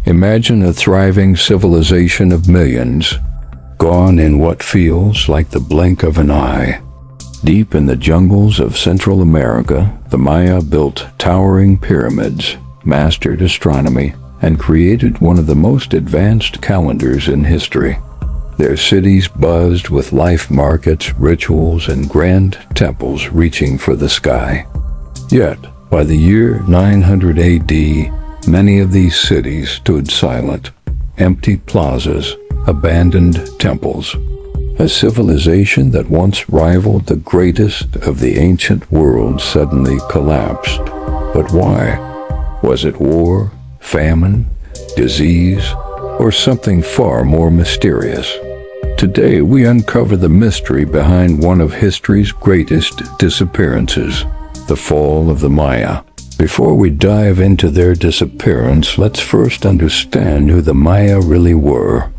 Imagine a thriving civilization of millions, gone in what feels like the blink of an eye. Deep in the jungles of Central America, the Maya built towering pyramids, mastered astronomy, and created one of the most advanced calendars in history. Their cities buzzed with life markets, rituals, and grand temples reaching for the sky. Yet, by the year 900 AD, many of these cities stood silent, empty plazas, abandoned temples. A civilization that once rivaled the greatest of the ancient world suddenly collapsed. But why? Was it war, famine, disease, or something far more mysterious? Today we uncover the mystery behind one of history's greatest disappearances, the fall of the Maya. Before we dive into their disappearance, let's first understand who the Maya really were.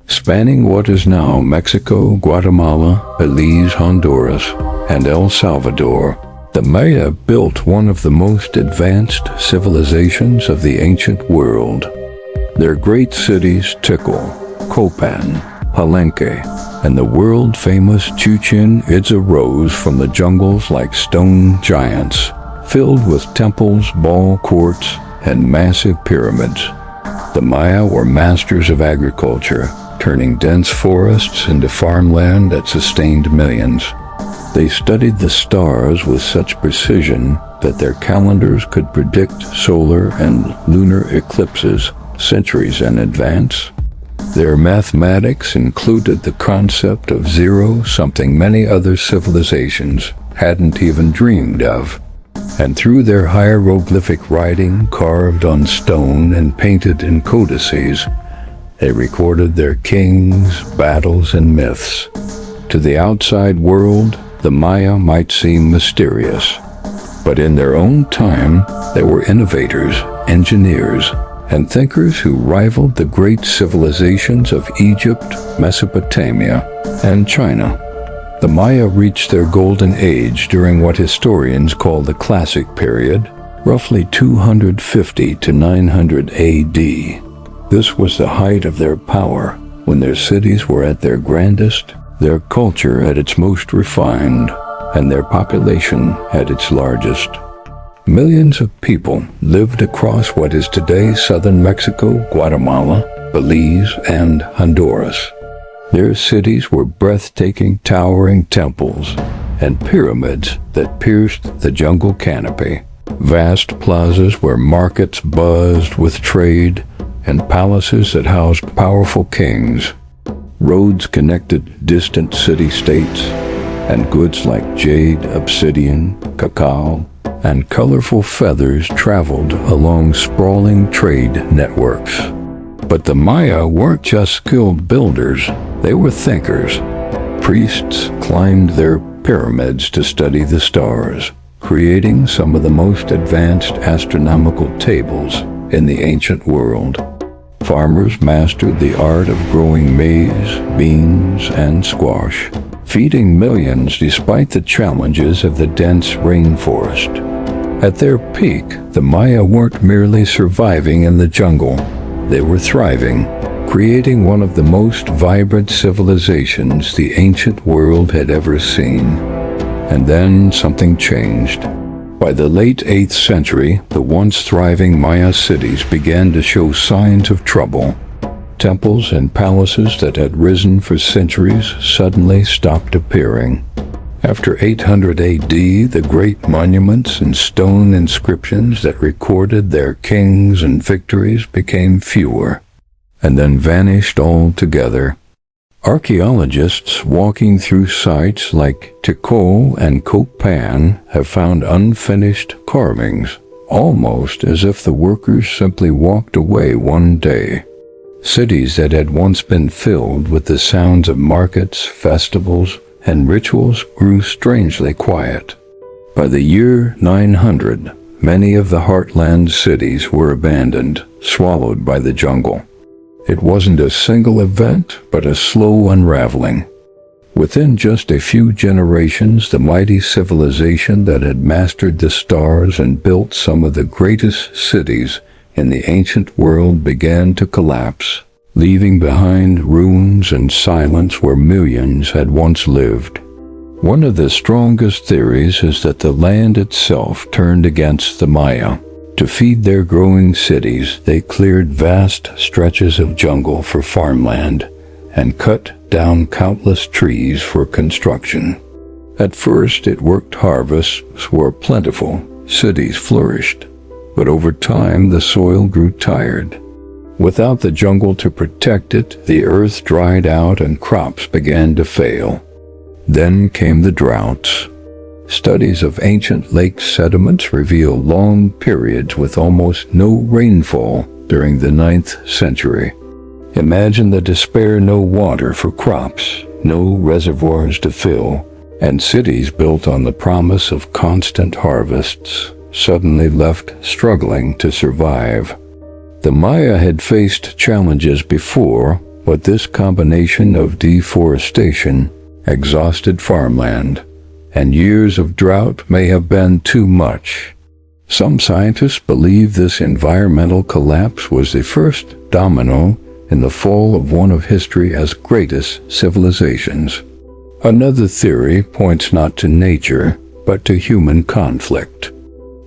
Spanning what is now Mexico, Guatemala, Belize, Honduras, and El Salvador, the Maya built one of the most advanced civilizations of the ancient world. Their great cities Tikal, Copan, Palenque, and the world-famous Chichen Itza rose from the jungles like stone giants, filled with temples, ball courts, and massive pyramids. The Maya were masters of agriculture, turning dense forests into farmland that sustained millions. They studied the stars with such precision that their calendars could predict solar and lunar eclipses centuries in advance. Their mathematics included the concept of zero, something many other civilizations hadn't even dreamed of. And through their hieroglyphic writing carved on stone and painted in codices, they recorded their kings, battles, and myths. To the outside world, the Maya might seem mysterious, but in their own time, they were innovators, engineers, and thinkers who rivaled the great civilizations of Egypt, Mesopotamia, and China. The Maya reached their golden age during what historians call the Classic period, roughly 250 to 900 AD. This was the height of their power, when their cities were at their grandest, their culture at its most refined, and their population at its largest. Millions of people lived across what is today southern Mexico, Guatemala, Belize, and Honduras. Their cities were breathtaking, towering temples and pyramids that pierced the jungle canopy, vast plazas where markets buzzed with trade, and palaces that housed powerful kings. Roads connected distant city-states, and goods like jade, obsidian, cacao, and colorful feathers traveled along sprawling trade networks. But the Maya weren't just skilled builders, they were thinkers. Priests climbed their pyramids to study the stars, creating some of the most advanced astronomical tables in the ancient world. Farmers mastered the art of growing maize, beans, and squash, feeding millions despite the challenges of the dense rainforest. At their peak, the Maya weren't merely surviving in the jungle, they were thriving, creating one of the most vibrant civilizations the ancient world had ever seen. And then something changed. By the late 8th century, the once thriving Maya cities began to show signs of trouble. Temples and palaces that had risen for centuries suddenly stopped appearing. After 800 AD, the great monuments and stone inscriptions that recorded their kings and victories became fewer, and then vanished altogether. Archaeologists walking through sites like Tikal and Copan have found unfinished carvings, almost as if the workers simply walked away one day. Cities that had once been filled with the sounds of markets, festivals, and rituals grew strangely quiet. By the year 900, many of the heartland cities were abandoned, swallowed by the jungle. It wasn't a single event, but a slow unraveling. Within just a few generations, the mighty civilization that had mastered the stars and built some of the greatest cities in the ancient world began to collapse, leaving behind ruins and silence where millions had once lived. One of the strongest theories is that the land itself turned against the Maya. To feed their growing cities, they cleared vast stretches of jungle for farmland and cut down countless trees for construction. At first, it worked. Harvests were plentiful, cities flourished, but over time the soil grew tired. Without the jungle to protect it, the earth dried out and crops began to fail. Then came the droughts. Studies of ancient lake sediments reveal long periods with almost no rainfall during the 9th century. Imagine the despair: no water for crops, no reservoirs to fill, and cities built on the promise of constant harvests suddenly left struggling to survive. The Maya had faced challenges before, but this combination of deforestation, exhausted farmland, and years of drought may have been too much. Some scientists believe this environmental collapse was the first domino in the fall of one of history's greatest civilizations. Another theory points not to nature, but to human conflict.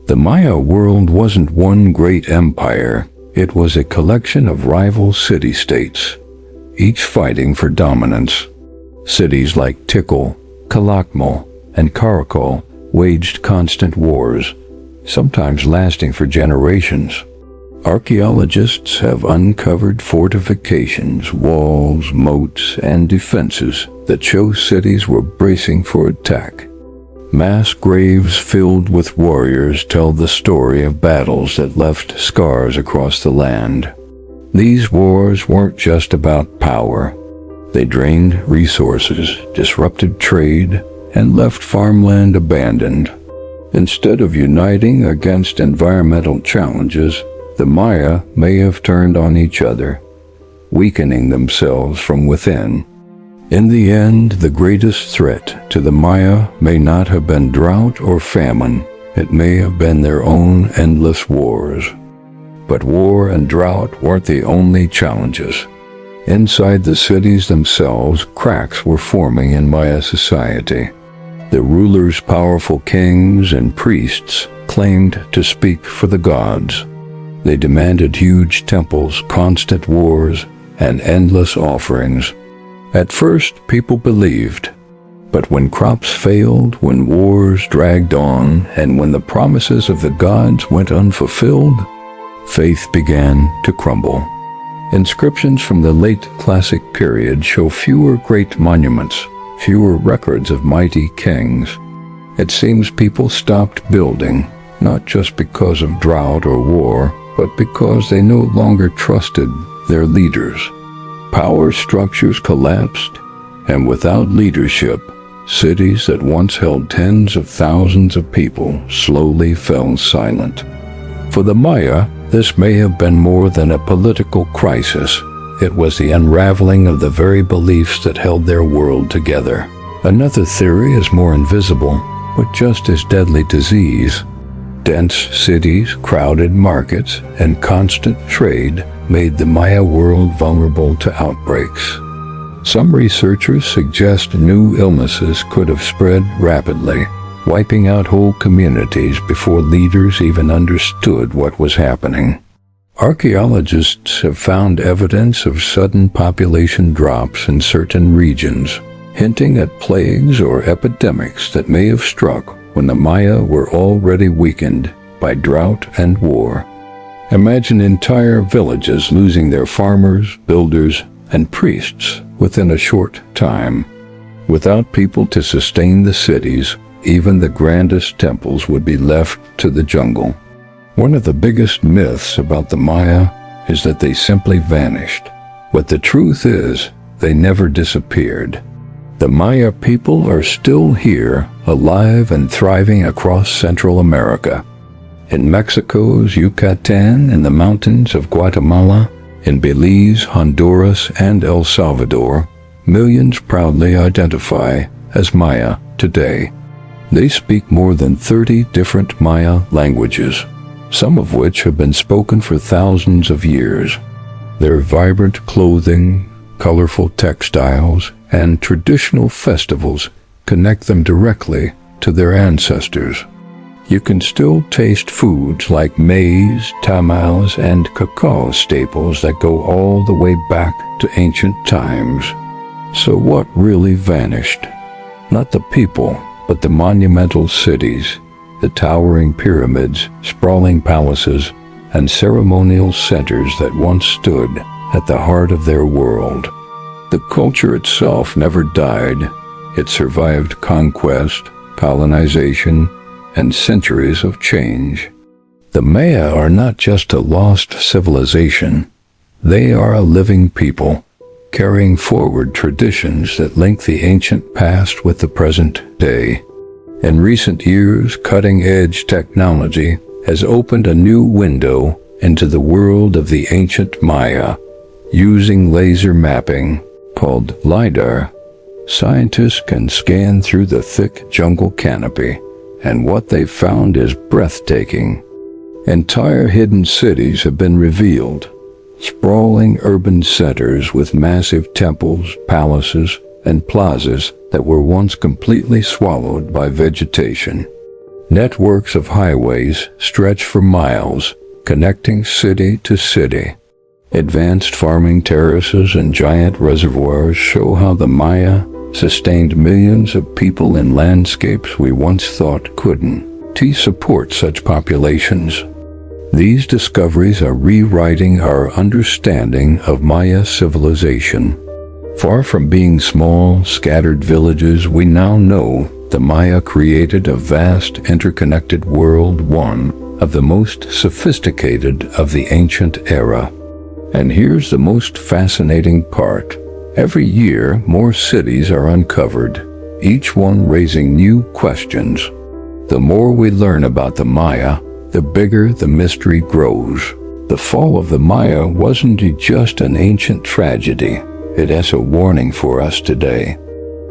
The Maya world wasn't one great empire. It was a collection of rival city-states, each fighting for dominance. Cities like Tikal, Calakmul, and Karakol waged constant wars, sometimes lasting for generations. Archaeologists have uncovered fortifications, walls, moats, and defenses that show cities were bracing for attack. Mass graves filled with warriors tell the story of battles that left scars across the land. These wars weren't just about power. They drained resources, disrupted trade, and left farmland abandoned. Instead of uniting against environmental challenges, the Maya may have turned on each other, weakening themselves from within. In the end, the greatest threat to the Maya may not have been drought or famine. It may have been their own endless wars. But war and drought weren't the only challenges. Inside the cities themselves, cracks were forming in Maya society. The rulers, powerful kings and priests, claimed to speak for the gods. They demanded huge temples, constant wars, and endless offerings. At first, people believed. But when crops failed, when wars dragged on, and when the promises of the gods went unfulfilled, faith began to crumble. Inscriptions from the late Classic period show fewer great monuments, fewer records of mighty kings. It seems people stopped building, not just because of drought or war, but because they no longer trusted their leaders. Power structures collapsed, and without leadership, cities that once held tens of thousands of people slowly fell silent. For the Maya, this may have been more than a political crisis. It was the unraveling of the very beliefs that held their world together. Another theory is more invisible, but just as deadly: disease. Dense cities, crowded markets, and constant trade made the Maya world vulnerable to outbreaks. Some researchers suggest new illnesses could have spread rapidly, wiping out whole communities before leaders even understood what was happening. Archaeologists have found evidence of sudden population drops in certain regions, hinting at plagues or epidemics that may have struck when the Maya were already weakened by drought and war. Imagine entire villages losing their farmers, builders, and priests within a short time. Without people to sustain the cities, even the grandest temples would be left to the jungle. One of the biggest myths about the Maya is that they simply vanished. But the truth is, they never disappeared. The Maya people are still here, alive and thriving across Central America. In Mexico's Yucatan, in the mountains of Guatemala, in Belize, Honduras, and El Salvador, millions proudly identify as Maya today. They speak more than 30 different Maya languages, some of which have been spoken for thousands of years. Their vibrant clothing, colorful textiles, and traditional festivals connect them directly to their ancestors. You can still taste foods like maize, tamales, and cacao staples that go all the way back to ancient times. So what really vanished? Not the people, but the monumental cities, the towering pyramids, sprawling palaces, and ceremonial centers that once stood at the heart of their world. The culture itself never died. It survived conquest, colonization, and centuries of change. The Maya are not just a lost civilization. They are a living people, carrying forward traditions that link the ancient past with the present day. In recent years, cutting-edge technology has opened a new window into the world of the ancient Maya. Using laser mapping, called LiDAR, scientists can scan through the thick jungle canopy, and what they've found is breathtaking. Entire hidden cities have been revealed, sprawling urban centers with massive temples, palaces, and plazas that were once completely swallowed by vegetation. Networks of highways stretch for miles, connecting city to city. Advanced farming terraces and giant reservoirs show how the Maya sustained millions of people in landscapes we once thought couldn't support such populations. These discoveries are rewriting our understanding of Maya civilization. Far from being small, scattered villages, we now know the Maya created a vast, interconnected world, one of the most sophisticated of the ancient era. And here's the most fascinating part. Every year, more cities are uncovered, each one raising new questions. The more we learn about the Maya, the bigger the mystery grows. The fall of the Maya wasn't just an ancient tragedy. It is a warning for us today.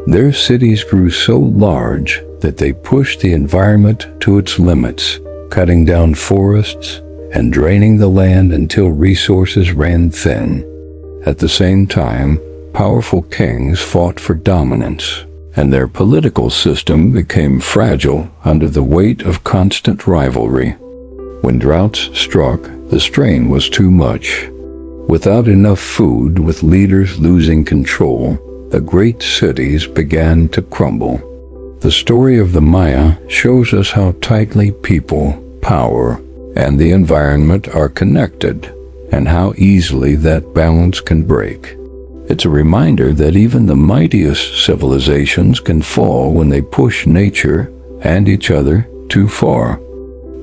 Their cities grew so large that they pushed the environment to its limits, cutting down forests and draining the land until resources ran thin. At the same time, powerful kings fought for dominance, and their political system became fragile under the weight of constant rivalry. When droughts struck, the strain was too much. Without enough food, with leaders losing control, the great cities began to crumble. The story of the Maya shows us how tightly people, power, and the environment are connected, and how easily that balance can break. It's a reminder that even the mightiest civilizations can fall when they push nature and each other too far.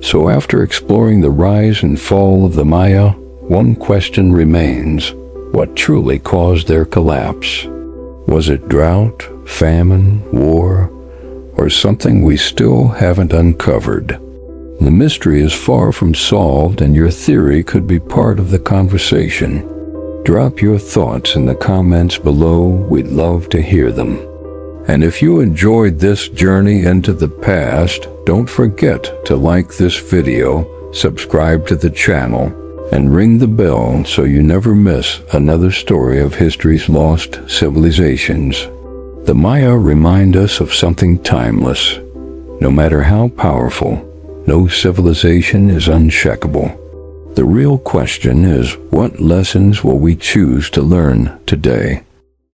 So after exploring the rise and fall of the Maya, one question remains: what truly caused their collapse? Was it drought, famine, war, or something we still haven't uncovered? The mystery is far from solved, and your theory could be part of the conversation. Drop your thoughts in the comments below. We'd love to hear them. And if you enjoyed this journey into the past, don't forget to like this video, subscribe to the channel, and ring the bell so you never miss another story of history's lost civilizations. The Maya remind us of something timeless. No matter how powerful, no civilization is unshakable. The real question is, what lessons will we choose to learn today?